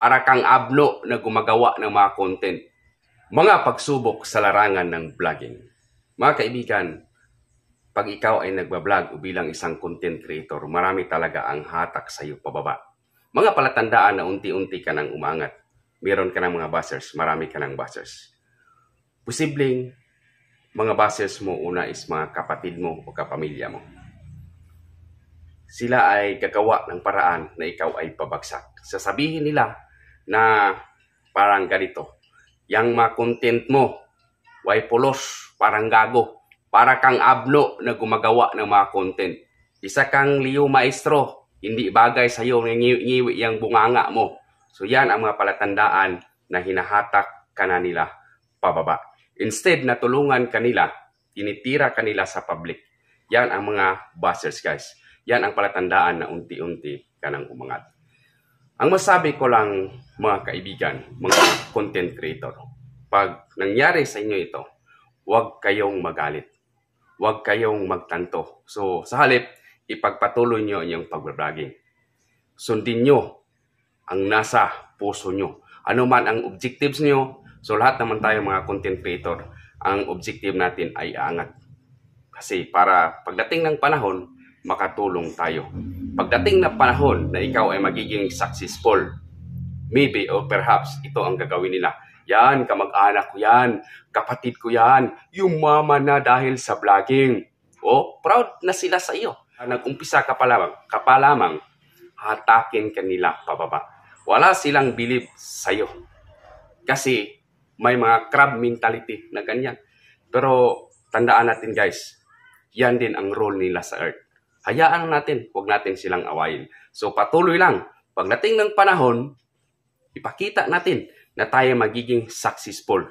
para kang abno na gumagawa ng mga content. Mga pagsubok sa larangan ng vlogging. Mga kaibigan, pag ikaw ay nagbablog o bilang isang content creator, marami talaga ang hatak sa iyo pababa. Mga palatandaan na unti-unti ka nang umangat. Meron ka ng mga buzzers, marami ka ng buzzers. Posibleng mga buzzers mo una is mga kapatid mo o kapamilya mo. Sila ay gagawa ng paraan na ikaw ay pabagsak. Sasabihin nila na parang ganito, yang mga content mo, way pulos, parang gago, para kang abno na gumagawa ng mga content. Isa kang liyo maestro, hindi bagay sa iyo ngiwi yang bunganga mo. So yan ang mga palatandaan na hinahatak ka na nila pababa. Instead na tulungan kanila, tinitira kanila sa public. Yan ang mga buzzers, guys. Yan ang palatandaan na unti-unti ka nang umangat. Ang masabi ko lang, mga kaibigan, mga content creator, pag nangyari sa inyo ito, huwag kayong magalit. Huwag kayong magtanto. So, sa halip, ipagpatuloy nyo ang pag-vlogging. Sundin nyo ang nasa puso nyo. Ano man ang objectives nyo, so lahat naman tayo mga content creator, ang objective natin ay aangat. Kasi para pagdating ng panahon, makatulong tayo. Pagdating ng panahon na ikaw ay magiging successful, maybe or perhaps ito ang gagawin nila. Yan, kamag-anak ko yan, kapatid ko yan, mama na dahil sa vlogging. Oh, proud na sila sa iyo. Nag-umpisa ka pa lamang, hatakin ka nila pababa. Wala silang believe sa iyo. Kasi may mga crab mentality na ganyan. Pero tandaan natin, guys, yan din ang role nila sa earth. Hayaan natin, huwag natin silang awayin. So patuloy lang, pagdating ng panahon, ipakita natin na tayo magiging successful.